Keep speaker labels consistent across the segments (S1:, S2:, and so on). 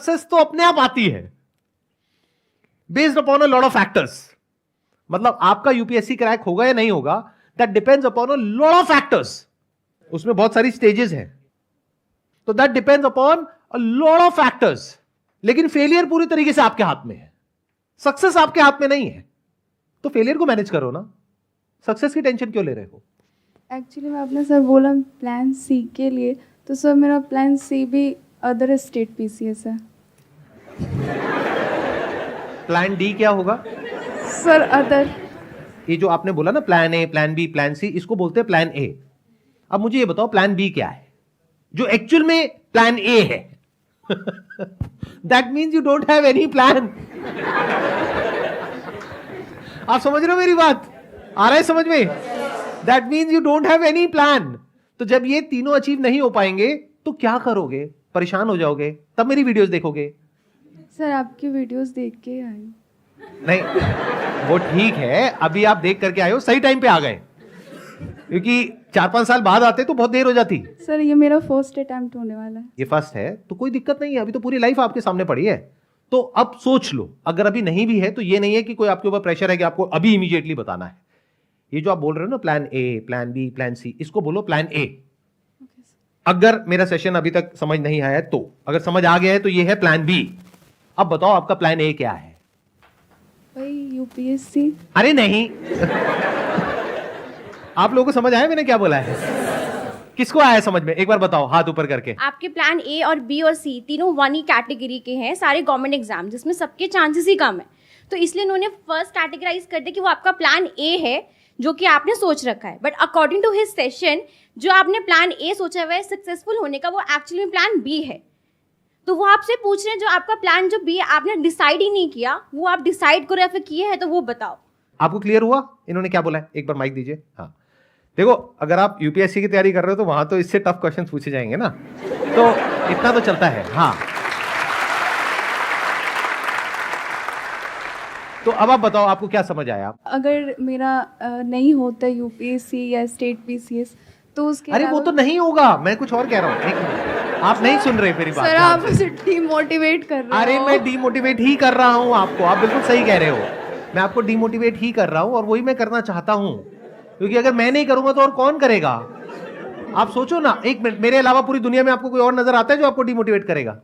S1: Success तो अपने आप आती है based upon a lot of factors. मतलब आपका यूपीएससी क्रैक होगा या नहीं होगा, that depends upon a lot of factors. उसमें बहुत सारी स्टेजेस हैं, तो that depends upon a lot of factors. लेकिन फेलियर पूरी तरीके से आपके हाथ में है, सक्सेस आपके हाथ में नहीं है। तो फेलियर को मैनेज करो ना, सक्सेस की टेंशन क्यों ले रहे हो?
S2: एक्चुअली मैं आपने सर बोला प्लान सी के लिए, तो सर मेरा प्लान सी भी अदर स्टेट पीसीएस है।
S1: प्लान डी क्या होगा?
S2: Sir other.
S1: ये जो आपने बोला ना plan A, plan B, plan C, इसको बोलते हैं प्लान ए। अब मुझे ये बताओ प्लान बी क्या है जो एक्चुअल में प्लान ए है? That means you don't have any plan. आप समझ रहे हो मेरी बात? आ रहा है समझ में? That means you don't have any plan. तो जब ये तीनों अचीव नहीं हो पाएंगे तो क्या करोगे? परेशान हो जाओगे, तब मेरी वीडियोस देखोगे।
S2: सर आपकी वीडियोस देख के आई।
S1: नहीं वो ठीक है, अभी आप देख करके आए हो, सही टाइम पे आ गए, क्योंकि 4-5 साल बाद आते तो बहुत देर हो जाती।
S2: सर ये मेरा फर्स्ट अटेम्प्ट होने वाला है।
S1: ये फर्स्ट है तो कोई दिक्कत नहीं है, अभी तो पूरी लाइफ आपके सामने पड़ी है। तो अब सोच लो, अगर अभी नहीं भी है तो ये नहीं है कि कोई आपके ऊपर प्रेशर है कि आपको अभी इमीडिएटली बताना है। ये जो आप बोल रहे हो ना plan A, plan B, plan C, इसको बोलो प्लान ए। अगर मेरा सेशन अभी तक समझ नहीं आया है तो, अगर समझ आ गया है तो ये है प्लान बी। अब बताओ आपका प्लान ए क्या है?
S2: भाई यूपीएससी।
S1: अरे नहीं आप लोगों को समझ आया मैंने क्या बोला है? किसको आया समझ में? एक बार बताओ हाथ ऊपर करके।
S3: आपके प्लान ए और बी और सी तीनों वन ही कैटेगरी के हैं, सारे गवर्नमेंट एग्जाम जिसमें सबके चांसेस ही कम है, तो इसलिए उन्होंने फर्स्ट कैटेगराइज कर दिया कि वो आपका प्लान ए है जो कि आपने सोच रखा है। But according to his session जो आपने प्लान ए सोचा हुआ है सक्सेसफुल होने का, वो एक्चुअली प्लान बी है। तो वो आपसे पूछ रहे हैं जो आपका प्लान जो बी आपने डिसाइड ही नहीं किया, वो आप डिसाइड करो या फिर किए हैं, तो वो बताओ।
S1: आपको क्लियर हुआ इन्होंने क्या बोला है? एक बार माइक दीजिए। हाँ देखो, अगर आप यूपीएससी की तैयारी कर रहे हो तो वहां तो इससे टफ क्वेश्चंस पूछे जाएंगे ना, तो इतना तो चलता है। हाँ तो अब आप बताओ आपको क्या समझ आया?
S2: अगर मेरा नहीं होता यूपीएससी या स्टेट पीसीएस तो उसके
S1: अरे वो तो नहीं होगा, मैं कुछ और कह रहा हूँ। एक मिनट, आप नहीं सुन रहे मेरी बात।
S2: सर आप मुझे डिमोटिवेट कर रहे हो।
S1: अरे मैं डिमोटिवेट ही कर रहा हूँ आपको, आप बिल्कुल सही कह रहे हो, मैं आपको डिमोटिवेट ही कर रहा हूँ और वही मैं करना चाहता हूँ, क्योंकि अगर मैं नहीं करूंगा तो और कौन करेगा? आप सोचो ना, एक मिनट, मेरे अलावा पूरी दुनिया में आपको कोई और नजर आता है जो आपको डिमोटिवेट करेगा?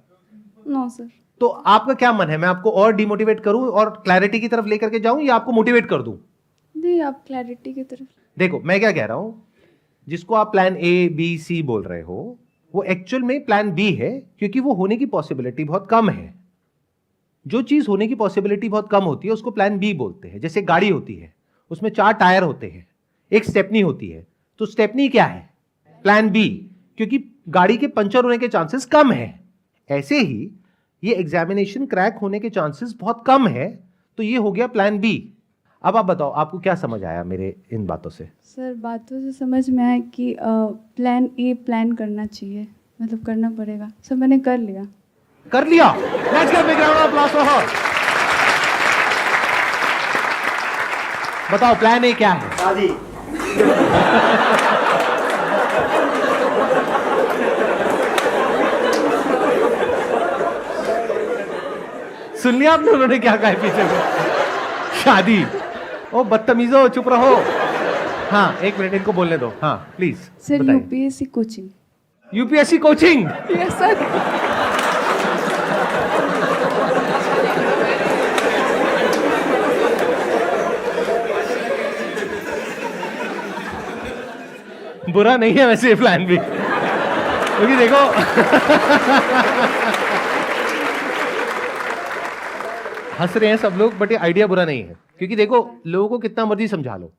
S2: No sir.
S1: तो आपका क्या मन है, मैं आपको और डिमोटिवेट करूं और क्लैरिटी की तरफ लेकर के जाऊं या आपको मोटिवेट कर दूं?
S2: नहीं, आप क्लैरिटी की तरफ।
S1: देखो मैं क्या कह रहा हूं, जिसको आप प्लान ए बी सी बोल रहे हो वो एक्चुअल में प्लान बी है, क्योंकि वो होने की पॉसिबिलिटी बहुत कम है। जो चीज होने की पॉसिबिलिटी बहुत कम होती है उसको प्लान बी बोलते हैं। जैसे गाड़ी होती है, उसमें 4 टायर होते हैं, एक स्टेपनी होती है, तो स्टेपनी क्या है? प्लान बी, क्योंकि गाड़ी के पंचर होने के चांसेस कम है। ऐसे ही ये एग्जामिनेशन क्रैक होने के चांसेस बहुत कम है, तो ये हो गया प्लान बी। अब आप बताओ आपको क्या समझ आया मेरे इन बातों से?
S2: सर बातों से समझ में आया कि प्लान ए प्लान करना चाहिए, मतलब करना पड़ेगा। सर मैंने कर लिया।
S1: कर लिया? Let's give big round of applause for her. बताओ प्लान ए क्या है?
S4: शादी।
S1: सुन लिया आपने उन्होंने क्या कहा है पीछे में? शादी। ओ बदतमीजो, चुप रहो। हाँ एक मिनट इनको बोलने दो। हाँ प्लीज
S2: सर
S1: बताइए।
S2: UPSC coaching.
S1: UPSC coaching?
S2: Yes sir.
S1: बुरा नहीं है वैसे ये प्लान भी, क्योंकि देखो हंस रहे हैं सब लोग, बट ये आइडिया बुरा नहीं है, क्योंकि देखो लोगों को कितना मर्जी समझा लो,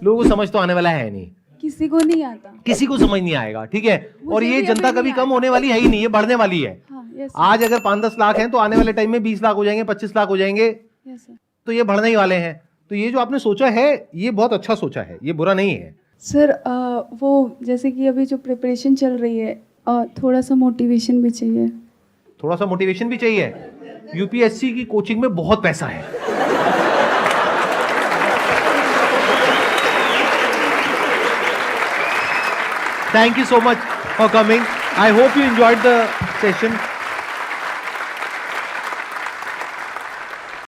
S1: लोगों को समझ तो आने वाला है नहीं,
S2: किसी को नहीं आता,
S1: किसी को समझ नहीं आएगा, ठीक है। और ये
S2: भी
S1: जनता
S2: अभी
S1: कभी
S2: नहीं
S1: कम होने वाली है ही नहीं, ये बढ़ने वाली है।
S2: हाँ यस
S1: आज अगर 5-10 लाख हैं तो आने वाले टाइम में 20 लाख हो जाएंगे, 25 लाख हो जाएंगे,
S2: यस सर।
S1: तो ये बढ़ने ही वाले हैं। तो ये जो आपने सोचा है ये बहुत अच्छा सोचा है, ये बुरा नहीं है।
S2: सर वो जैसे कि अभी जो प्रिपरेशन चल रही है, थोड़ा सा मोटिवेशन भी चाहिए।
S1: थोड़ा सा मोटिवेशन भी चाहिए। यूपीएससी की कोचिंग में बहुत पैसा है। Thank you so much for coming. I hope you enjoyed the session.